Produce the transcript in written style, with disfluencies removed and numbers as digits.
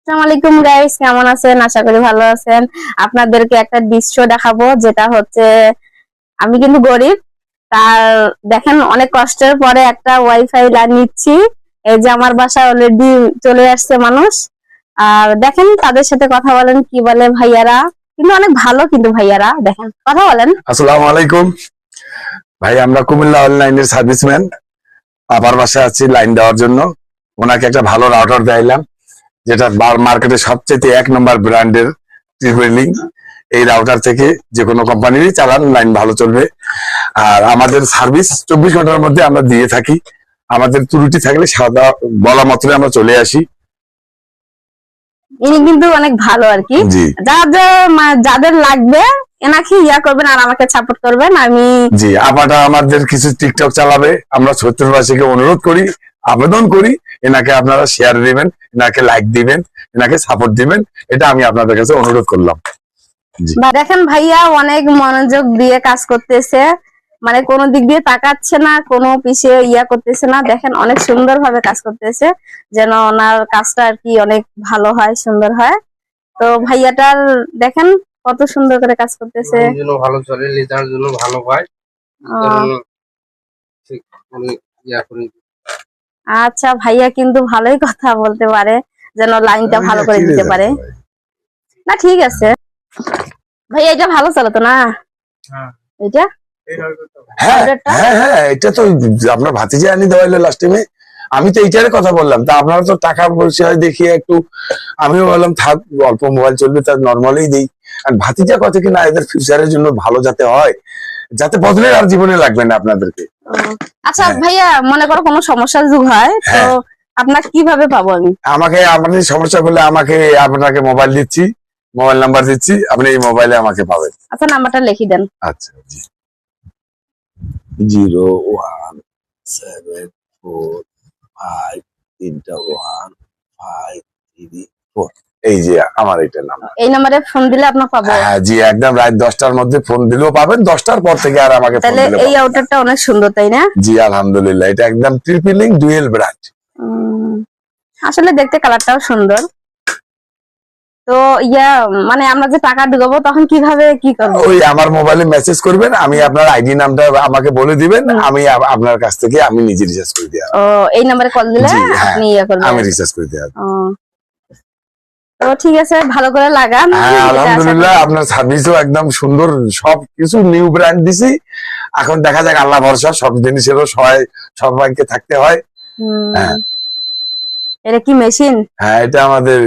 আসসালামু আলাইকুম গাইস, কেমন আছেন? আশা করি ভালো আছেন। আপনাদেরকে একটা দৃশ্য দেখাবো, যেটা হচ্ছে আমি কিন্তু গরিব। তার দেখেন অনেক কষ্টের পরে একটা ওয়াইফাই লাইন নিচ্ছি। এই যে আমার বাসায় অলরেডি চলে আসছে মানুষ। আর দেখেন তাদের সাথে কথা বলেন, কি বলে ভাইয়ারা, কিন্তু অনেক ভালো, কিন্তু ভাইয়ারা দেখেন কথা বলেন। আসসালামু আলাইকুম ভাই, আমরা কুমিল্লা অনলাইনের সার্ভিসম্যান। আবার বাসায় আছি লাইন দেওয়ার জন্য। ওনাকে একটা ভালো রাউটার দিলাম, যেটা মার্কেটে সবচেয়ে 1 নম্বর ব্র্যান্ডের ট্রিপলিং। এই রাউটার থেকে যে কোনো কোম্পানিরই চালান, লাইন ভালো চলবে। আর আমাদের সার্ভিস 24 ঘন্টার মধ্যে আমরা দিয়ে থাকি। আমাদের ত্রুটি থাকলে সাদা বলা মাত্রই আমরা চলে আসি। ইনি কিন্তু অনেক ভালো আর কি। জি যাদের লাগবে এনাকে করবেন আর আমাকে সাপোর্ট করবেন। আমি জি আপনারা আমাদের কিছু টিকটক চালাবে, আমরা ছোট্টবাসীকে অনুরোধ করি, আবেদন করি, এনাকে আপনারা শেয়ার দিবেন, এনাকে লাইক দিবেন, এনাকে সাপোর্ট দিবেন। এটা আমি আপনাদের কাছে অনুরোধ করলাম। দেখেন ভাইয়া অনেক মনোযোগ দিয়ে কাজ করতেছে, মানে কোনো দিক দিয়ে তাকাচ্ছে না, কোনো পিছিয়ে করতেছে না। দেখেন অনেক সুন্দর ভাবে কাজ করতেছে, যেন ওনার কাজটা আর কি অনেক ভালো হয়, সুন্দর হয়। তো ভাইয়াটার দেখেন কত সুন্দর করে কাজ করতেছে, ভালো চলে, লেজার জন্য ভালো হয়। আচ্ছা ভাইয়া কিন্তু ভালোই কথা বলতে পারে, যেন লাইনটা ভালো করে দিতে পারে। না ঠিক আছে ভাইয়া, এটা ভালো চলো তো না? এটা হ্যাঁ হ্যাঁ হ্যাঁ, এটা তো আপনার ভাতিজা আনি দেওয়াইলো লাস্ট টাইমে। আমি তো এইটারে কথা বললাম, তা আপনারা তো টাকা পয়সা দেখিয়ে একটু, আমিও বললাম থাক অল্প মোবাইল চলবে, তার নর্মালি দিই। আর ভাতিজা কথা কিনা এদের ফিউচারের জন্য ভালো যাতে হয়, যাতে বদলের আর জীবনে লাগবে না আপনাদেরকে। আচ্ছা ভাইয়া, মনে করো কোনো সমস্যা যুগ হয় তো আপনাকে কিভাবে পাবো আমি? আমাকে আপনার সমস্যা করলে আমাকে আপনাকে মোবাইল দিচ্ছি, মোবাইল নাম্বার দিচ্ছি, আপনি এই মোবাইলে আমাকে পাবেন। আচ্ছা নাম্বারটা লিখে দেন। আচ্ছা, 01743153154। এই যে আমার এটা নাম্বার। এই নম্বরে ফোন দিলে আপনাকে পাবো? হ্যাঁ জি, একদম রাত 10টার মধ্যে ফোন দিলেও পাবেন, 10টার পর থেকে আর আমাকে ফোন তাহলে দিলে এই আউটারটা অনেক সুন্দর, তাই না? জি আলহামদুলিল্লাহ, এটা একদম ট্রিপলিং ডুয়েল ব্র্যান্ড। আসলে দেখতে কালারটাও সুন্দর। তো মানে আমরা যে টাকা ঢুকাবো তখন কিভাবে কি করবো? ওই আমার মোবাইলে মেসেজ করবেন, আমি আপনার আইডি নামটা আমাকে বলে দিবেন, আমি আপনার কাছ থেকে আমি নিজে রিচার্জ করে দেব। ও এই নম্বরে কল দিলে আপনি করবেন? আমি রিচার্জ করে দেব। তো ঠিক আছে, ভালো করে লাগান। হ্যাঁ আলহামদুলিল্লাহ, আপনার সার্ভিসও একদম সুন্দর, সবকিছু নিউ ব্র্যান্ড দিছি। এখন দেখা যাক, আল্লাহ ভরসা, সব জিনিসেরও সবাইকে থাকতে হয়। এটা কি মেশিন? হ্যাঁ এটা আমাদের